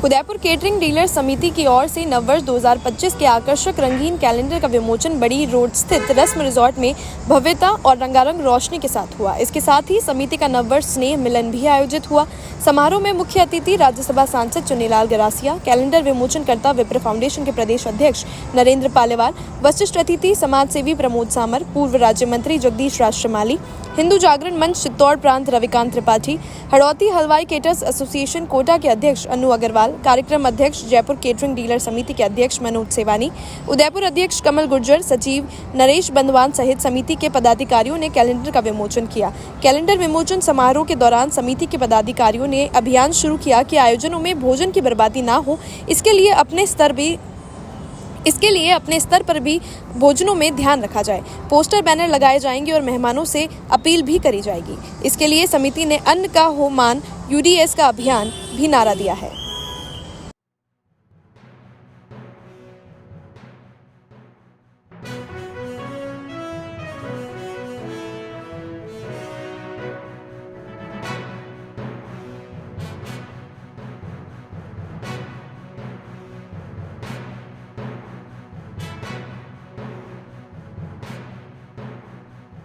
Udaipur catering dealer समिति की ओर से नववर्ष 2025 के आकर्षक रंगीन कैलेंडर का विमोचन बड़ी रोड स्थित रस्म रिजॉर्ट में भव्यता और रंगारंग रोशनी के साथ हुआ। इसके साथ ही समिति का नववर्ष स्नेह मिलन भी आयोजित हुआ। समारोह में मुख्य अतिथि राज्यसभा सांसद चुन्नीलाल गरासिया, कैलेंडर विमोचन करता विप्र फाउंडेशन के प्रदेश अध्यक्ष नरेंद्र पालेवाल, वरिष्ठ अतिथि समाज सेवी प्रमोद सामर, पूर्व राज्य मंत्री जगदीश राष्ट्रमाली, हिंदू जागरण मंच चित्तौड़ प्रांत रविकांत त्रिपाठी, हड़ौती हलवाई केटर्स एसोसिएशन कोटा के अध्यक्ष अनु अग्रवाल, कार्यक्रम अध्यक्ष जयपुर केटरिंग डीलर समिति के अध्यक्ष मनोज सेवानी, उदयपुर अध्यक्ष कमल गुर्जर, सचिव नरेश बंदवान सहित समिति के पदाधिकारियों ने कैलेंडर का विमोचन किया। कैलेंडर विमोचन समारोह के दौरान समिति के पदाधिकारियों ने अभियान शुरू किया कि आयोजनों में भोजन की बर्बादी न हो, इसके लिए अपने स्तर पर भी भोजनों में ध्यान रखा जाए। पोस्टर बैनर लगाए जाएंगे और मेहमानों से अपील भी करी जाएगी। इसके लिए समिति ने अन्न का हो मान यूडीएस का अभियान भी नारा दिया है।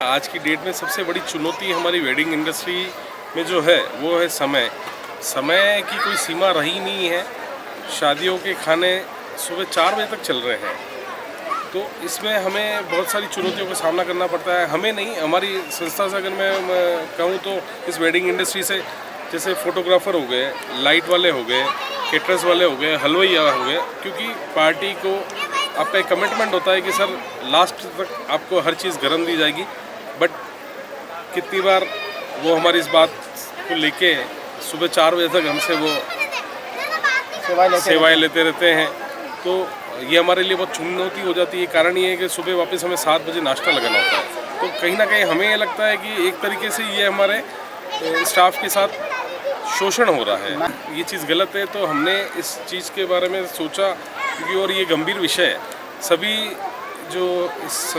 आज की डेट में सबसे बड़ी चुनौती हमारी वेडिंग इंडस्ट्री में जो है वो है समय की कोई सीमा रही नहीं है। शादियों के खाने सुबह 4 बजे तक चल रहे हैं, तो इसमें हमें बहुत सारी चुनौतियों का सामना करना पड़ता है। हमें नहीं, हमारी संस्था से अगर मैं कहूँ तो इस वेडिंग इंडस्ट्री से जैसे फोटोग्राफर हो गए, लाइट वाले हो गए, केटरर्स वाले हो गए, हलवाइया हो गए, क्योंकि पार्टी को आपका एक कमिटमेंट होता है कि सर लास्ट तक आपको हर चीज़ गर्म दी जाएगी। बट कितनी बार वो हमारी इस बात को लेके सुबह 4 बजे तक हमसे वो सेवाएं लेते रहते हैं, तो ये हमारे लिए बहुत चुनौती हो जाती है। कारण ये है कि सुबह वापस हमें 7 बजे नाश्ता लगाना होता है, तो कहीं ना कहीं हमें ये लगता है कि एक तरीके से ये हमारे स्टाफ के साथ शोषण हो रहा है। ये चीज़ गलत है, तो हमने इस चीज़ के बारे में सोचा, क्योंकि और ये गंभीर विषय है। सभी जो इस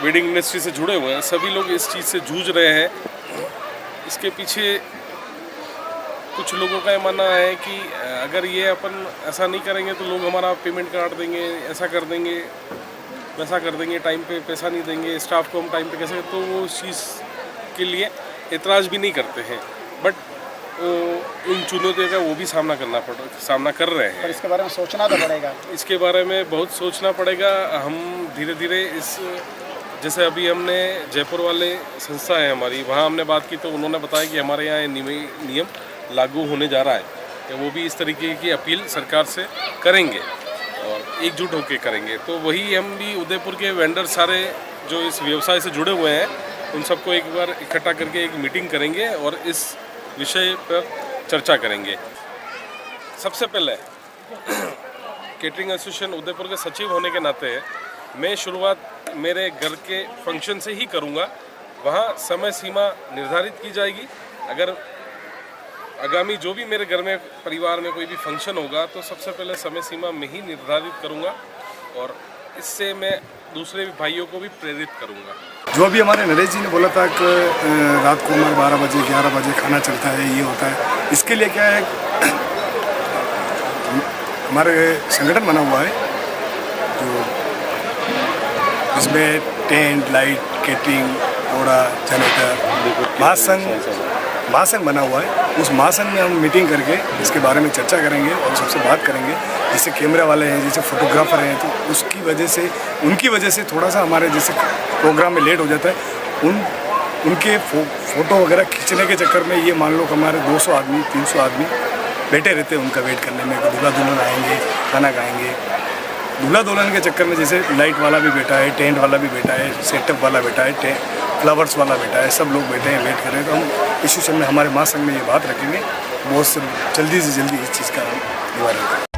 वेडिंग इंडस्ट्री से जुड़े हुए हैं, सभी लोग इस चीज़ से जूझ रहे हैं। इसके पीछे कुछ लोगों का ये मानना है कि अगर ये अपन ऐसा नहीं करेंगे तो लोग हमारा पेमेंट काट देंगे, ऐसा कर देंगे, वैसा कर देंगे, टाइम पे पैसा नहीं देंगे, स्टाफ को हम टाइम पे कैसे, तो वो उस चीज़ के लिए एतराज़ भी नहीं करते हैं। बट इन चुनौतियों का वो भी सामना कर रहे हैं। पर इसके बारे में सोचना तो पड़ेगा। इसके बारे में बहुत सोचना पड़ेगा। हम धीरे धीरे जैसे अभी हमने जयपुर वाले संस्था है हमारी, वहाँ हमने बात की, तो उन्होंने बताया कि हमारे यहाँ नियम लागू होने जा रहा है, कि वो भी इस तरीके की अपील सरकार से करेंगे और एकजुट होकर करेंगे। तो वही हम भी उदयपुर के वेंडर सारे जो इस व्यवसाय से जुड़े हुए हैं, उन सबको एक बार इकट्ठा करके एक मीटिंग करेंगे और इस विषय पर चर्चा करेंगे। सबसे पहले केटरिंग एसोसिएशन उदयपुर के सचिव होने के नाते मैं शुरुआत मेरे घर के फंक्शन से ही करूंगा। वहाँ समय सीमा निर्धारित की जाएगी। अगर आगामी जो भी मेरे घर में परिवार में कोई भी फंक्शन होगा, तो सबसे पहले समय सीमा में ही निर्धारित करूंगा और इससे मैं दूसरे भाइयों को भी प्रेरित करूंगा। जो भी हमारे नरेश जी ने बोला था कि रात को हमारे 12 बजे 11 बजे खाना चलता है, ये होता है, इसके लिए क्या है, हमारे संगठन बना हुआ है जो इसमें टेंट, लाइट, केटरिंग, घोड़ा, जनरेटर, महासंघ बना हुआ है। उस महासंघ में हम मीटिंग करके इसके बारे में चर्चा करेंगे और सबसे बात करेंगे। जैसे कैमरा वाले हैं, जैसे फोटोग्राफर हैं, तो उनकी वजह से थोड़ा सा हमारे जैसे प्रोग्राम में लेट हो जाता है। उनके फ़ोटो वगैरह खींचने के चक्कर में ये मान लो कि हमारे 200 आदमी 300 आदमी बैठे रहते हैं उनका वेट करने में। दूल्हा दुल्हन आएंगे, खाना खाएंगे। दूल्हा दुल्हन के चक्कर में जैसे लाइट वाला भी बैठा है, टेंट वाला भी बैठा है, सेटअप वाला बैठा है, फ्लावर्स वाला बैठा है, सब लोग बैठे हैं, वेट कर रहे हैं। तो हम इस विषय में हमारे महासंघ में ये बात रखेंगे, बहुत जल्दी से जल्दी इस चीज़ का निवारण करें।